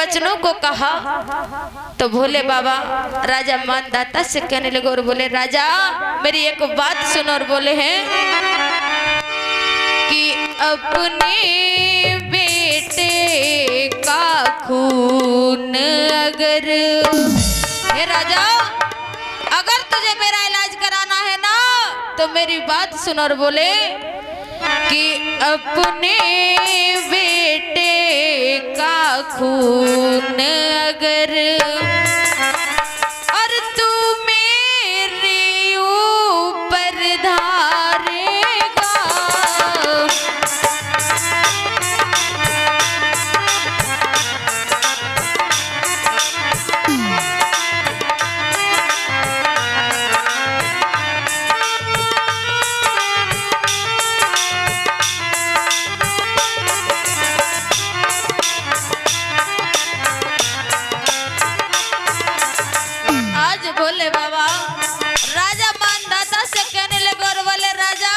वचनों को कहा तो भोले बाबा राजा मानदाता से कहने लगे और बोले राजा मेरी एक बात सुनो। और बोले हैं कि अपने बेटे का खून अगर, हे राजा अगर तुझे मेरा इलाज कराना है ना तो मेरी बात सुन। और बोले कि अपने बेटे का खून अगर और तू मेरे ऊपर धारेगा भोले बाबा राजा मानदाता से कहने लगे और बोले राजा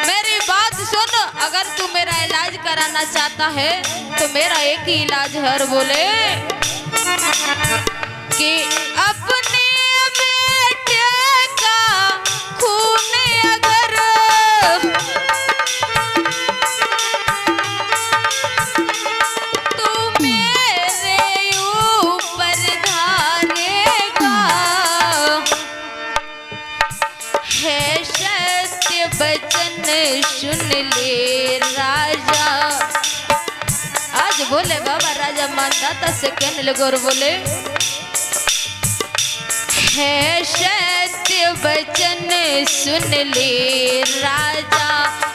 मेरी बात सुन, अगर तू मेरा इलाज कराना चाहता है तो मेरा एक ही इलाज है। और बोले कि अपने बेटे का खून अगर तू मेरे ऊपर धारेगा है सत्य वचन सुन ले राजा। आज बोले बाबा राजा मानदाता से कहने लगे और बोले है सत्य वचन सुन ले राजा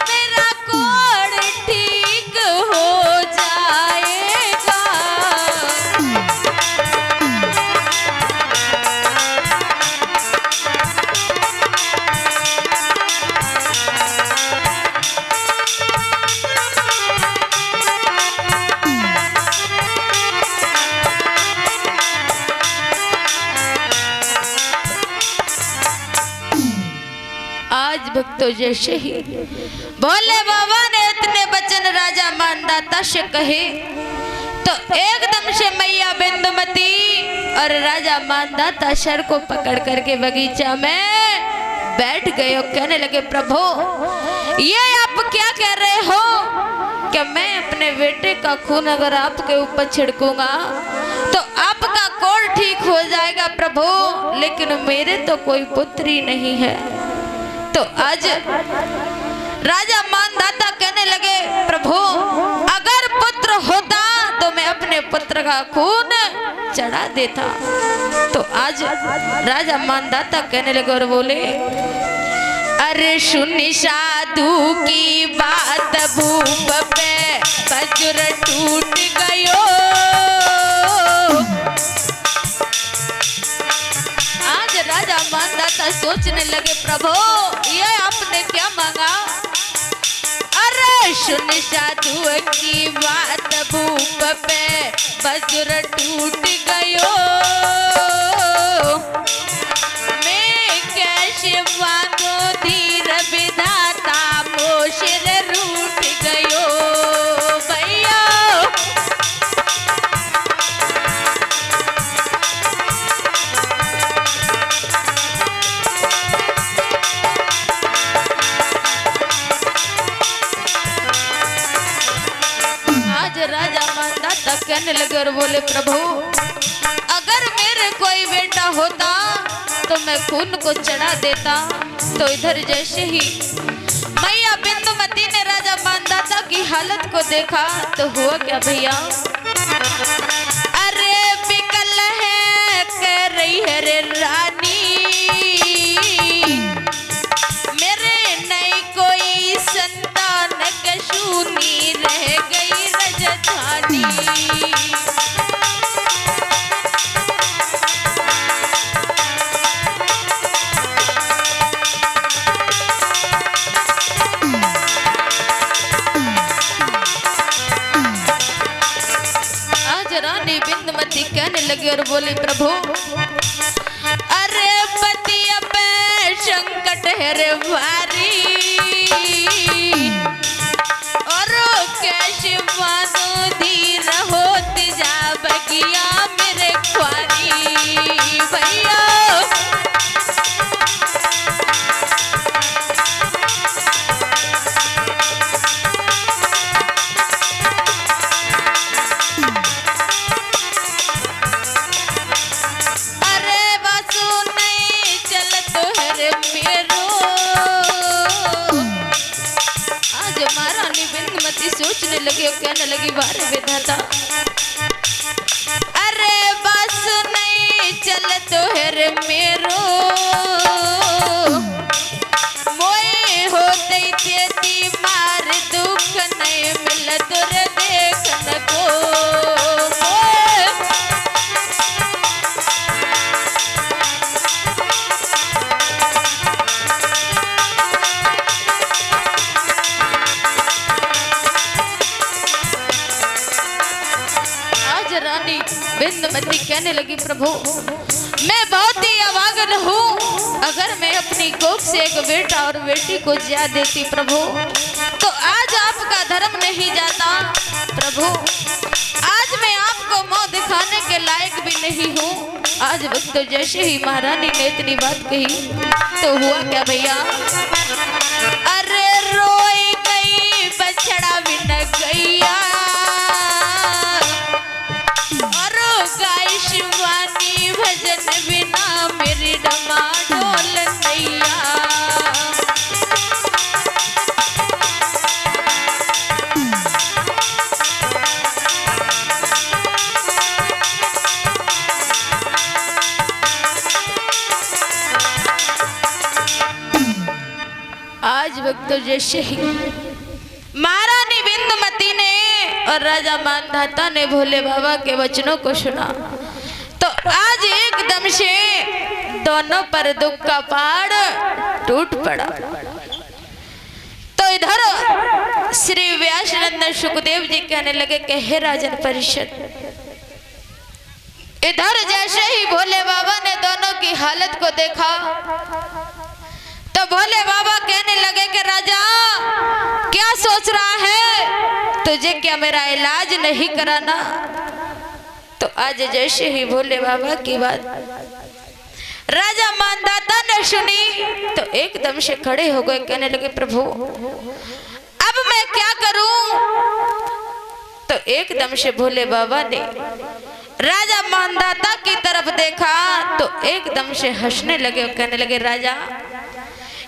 मेरा कोढ़ ठीक हो जाएगा। आज भक्तों जैसे ही भोले बाबा ने इतने वचन राजा मानदाता से कहे तो एकदम से मैया बिंदुमती और राजा मानदाता सर को पकड़ करके बगीचा में बैठ गए और कहने लगे प्रभु ये आप क्या कह रहे हो कि मैं अपने बेटे का खून अगर आपके ऊपर छिड़कूंगा तो आपका कोढ़ ठीक हो जाएगा प्रभु, लेकिन मेरे तो कोई पुत्र ही नहीं है। तो आज राजा मानदाता कहने लगे प्रभु अगर पुत्र होता तो मैं अपने पुत्र का खून चढ़ा देता। तो आज राजा मानदाता कहने लगे और बोले अरे सुनी साधु की बात भूप पे वज्र टूट गयो। आज राजा मानदाता सोचने लगे प्रभु ये आपने क्या मांगा। अरे सुन साधु की बात भूप पे वज्र टूट गयो मैं कैसे मांगू धीर विधाता मोशिर रूठ गयो भैया। राजा मानदाता कहने लगे और बोले प्रभु अगर मेरे कोई बेटा होता तो मैं खून को चढ़ा देता। तो इधर जैसे ही मैया बिंदुमती ने राजा मानदाता की हालत को देखा तो हुआ क्या भैया। अरे बिकल है कह रही है रे रानी मेरे नहीं कोई संतान कशूनी रह गई रजधानी। आज रानी बिंदुमती कहने लगी और बोली प्रभु अरे पति पे संकट है रे भारी और कैसे मानो धीर होत जा बगी कहने लगी बारे विधाता, अरे बस नहीं चल तो हेर मेरो मोए होते तेती मार दुख नहीं मिल तुर देखन को। रानी बिंदुमती कहने लगी, प्रभु मैं बहुत ही अभागन हूँ, अगर मैं अपनी कोख से एक बेटा और बेटी को जिया देती प्रभु तो आज आपका धर्म नहीं जाता। प्रभु आज मैं आपको मुंह दिखाने के लायक भी नहीं हूँ। आज वक्त तो जैसे ही महारानी ने इतनी बात कही तो हुआ क्या भैया, अरे रोई गई बछड़ा बिन गैया गाय शिवानी भजन बिना मेरी डमा ढोल नैया। आज वक्त जैसे ही महारानी बिंदुमती ने और राजा मानधाता ने भोले बाबा के वचनों को सुना तो आज एकदम से दोनों पर दुख का पहाड़ टूट पड़ा। तो इधर श्री व्यास नंदन सुखदेव जी कहने लगे कि हे राजन परिषद, इधर जैसे ही भोले बाबा ने दोनों की हालत को देखा तो भोले बाबा कहने लगे कि राजा क्या सोच रहा है, तुझे क्या मेरा इलाज नहीं कराना। तो आज जैसे ही भोले बाबा की बात राजा मानधाता ने सुनी तो एकदम से खड़े हो गए, कहने लगे प्रभु अब मैं क्या करूं। तो एकदम से भोले बाबा ने राजा मानधाता की तरफ देखा तो एकदम से हंसने लगे और कहने लगे, राजा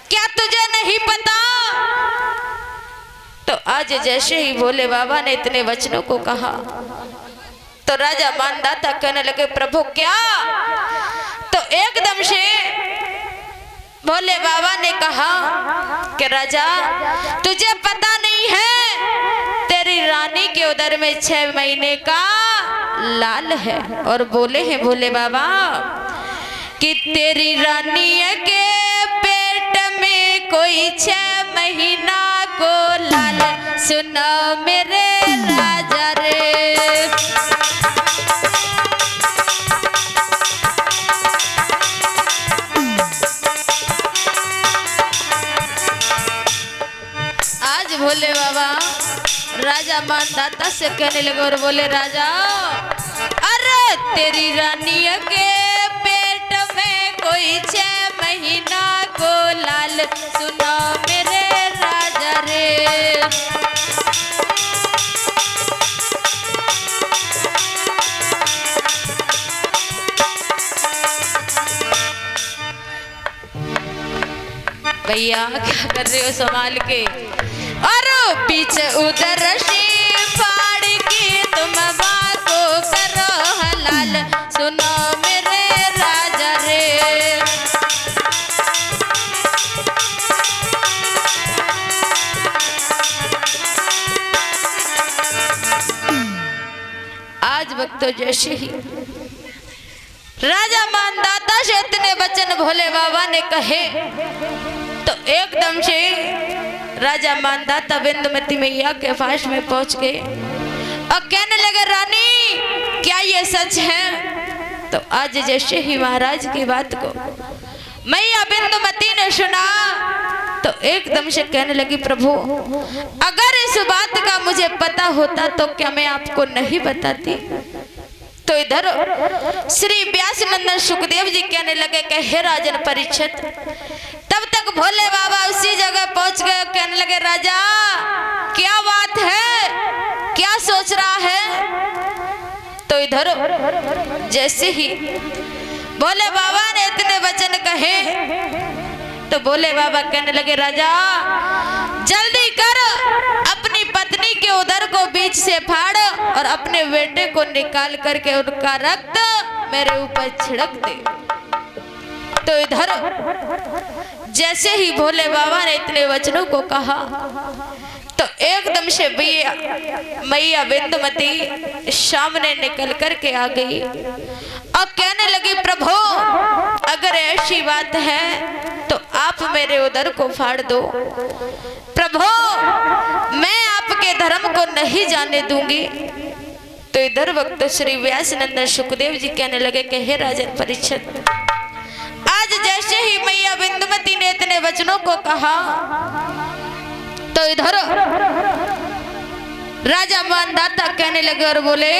क्या तुझे नहीं पता। तो आज जैसे ही भोले बाबा ने इतने वचनों को कहा तो राजा मानधाता कहने लगे, प्रभु क्या। तो एकदम से भोले बाबा ने कहा कि राजा तुझे पता नहीं है, तेरी रानी के उदर में 6 महीने का लाल है। और बोले हैं भोले बाबा कि तेरी रानी के पेट में कोई 6 महीना को लाल, सुना मेरे राजा रे। आज भोले बाबा राजा मानधाता से कहने लगे और बोले, राजा अरे तेरी रानी के पेट में कोई 6 महीना को लाल, सुना मेरे राजा रे। भैया क्या कर रहे हो संभाल के, और पीछे उधर से फाड़ के तुम बाको करो हलाल, सुनो मेरे राजा रे। आज वक्त जैसे ही राजा मानधाता से इतने वचन भोले बाबा ने कहे तो एकदम से राजा मानधाता बिंदुमती मैया के पास में पहुंच गए और कहने लगे, रानी क्या ये सच है। तो आज जैसे ही महाराज की बात को मैया बिंदुमती ने सुना तो एकदम से कहने लगी, प्रभु अगर इस बात का मुझे पता होता तो क्या मैं आपको नहीं बताती। तो इधर श्री व्यास नंदन सुखदेव जी कहने लगे कि हे राजन परीक्षित, तब तक भोले बाबा उसी जगह पहुंच गए, कहने लगे, राजा क्या बात है, क्या सोच रहा है। तो इधर जैसे ही भोले बाबा ने इतने वचन कहे तो भोले बाबा कहने लगे, राजा जल्दी कर अपनी पत्नी के उदर को बीच से फाड़ और अपने बेटे को निकाल करके उनका रक्त मेरे ऊपर छिड़क दे। तो इधर जैसे ही भोले बाबा ने इतने वचनों को कहा तो एकदम से मैया बिंदुमती सामने निकल करके आ गई और कहने लगी, प्रभु अगर ऐसी बात है तो आप मेरे उदर को फाड़ दो। प्रभु मैं आपके धर्म को नहीं जाने दूंगी। तो इधर वक्त श्री व्यास नंदन सुखदेव जी कहने लगे कि हे राजन परीक्षित, आज जैसे ही मैया बिंदुमती ने इतने वचनों को कहा तो इधर राजा मानदाता कहने लगे और बोले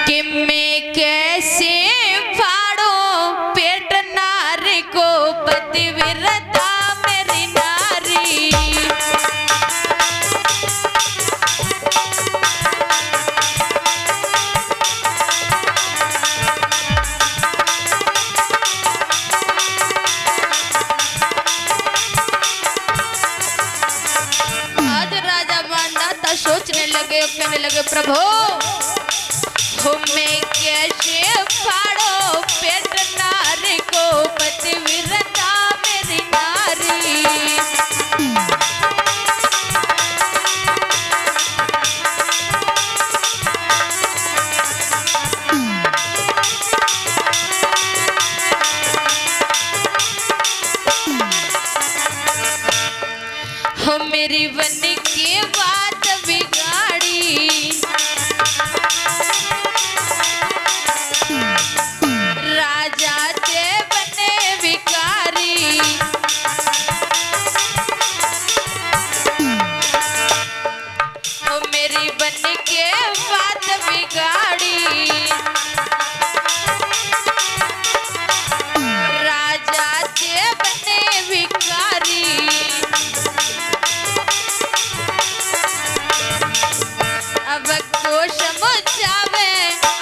कि मैं कैसे फाड़ो पेट नारी को पतिव्रता मेरी नारी। सोचने लगे और कहने लगे, प्रभु मैं कैसे फाड़ो पेट नारी को पतिव्रता मेरी नारी। हो मेरी बन के बात बिगाड़ी, राजा ते बने भिखारी। हो मेरी बन के बात बिगाड़ी, राजा ते बने भिखारी। अब को समझावे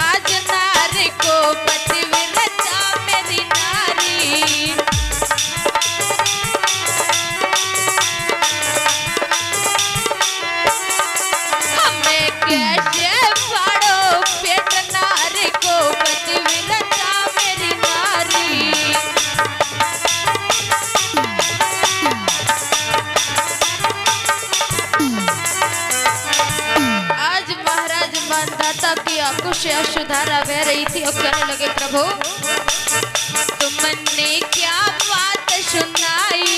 आज नारी को पतिव्रता मेरी नारी। हमें कैसे फाड़ो पेट नारी को पतिव्रता मेरी नारी। मानदाता की आंखों से अश्रुधारा बह रही थी और कहने लगे, प्रभु तुमने क्या बात सुनाई।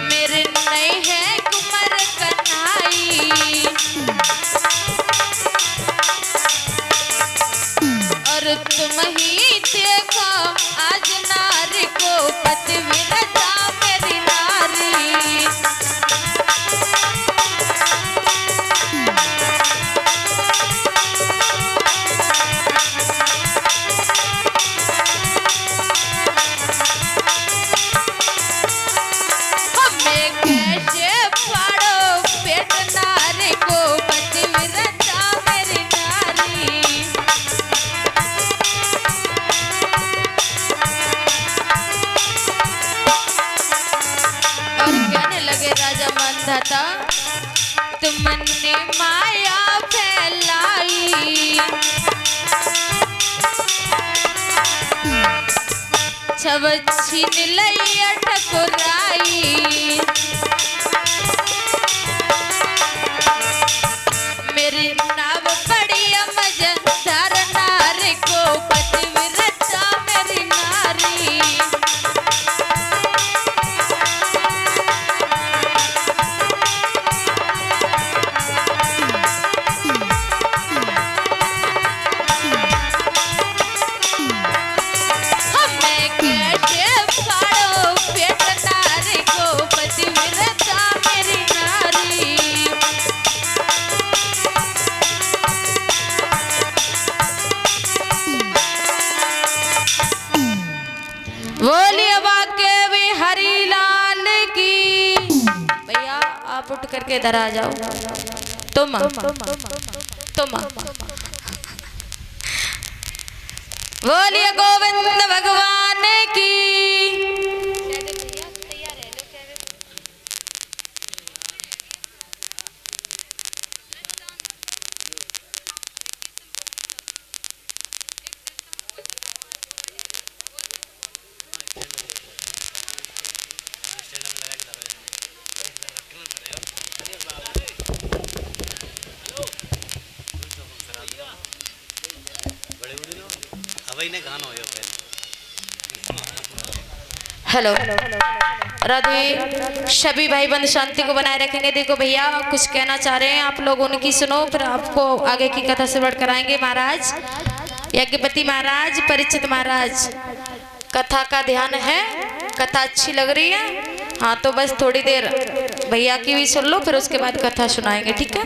मेरे नहीं है कुमार कन्हाई, और तुम ही देखो आज नारी को पतिव्रता मेरी नारी। राजा मानदाता तुमने माया फैलाई, छव छीन लैया ठकुराई। मेरी नाव बड़ी मजेदार नारी को पतिव्रता मेरी नारी। बोलिए बाके भी हरी लाल की। भैया आप उठ करके इधर आ जाओ। तुम बोलिए गोविंद भगवान की। हेलो राधे। सभी भाई बंद शांति को बनाए रखेंगे। देखो भैया कुछ कहना चाह रहे हैं आप लोग, उनकी सुनो, फिर आपको आगे की कथा से वर्णन कराएंगे। महाराज यज्ञपति महाराज, परीक्षित महाराज, कथा का ध्यान है? कथा अच्छी लग रही है? हाँ तो बस थोड़ी देर भैया की भी सुन लो, फिर उसके बाद कथा सुनाएंगे, ठीक है?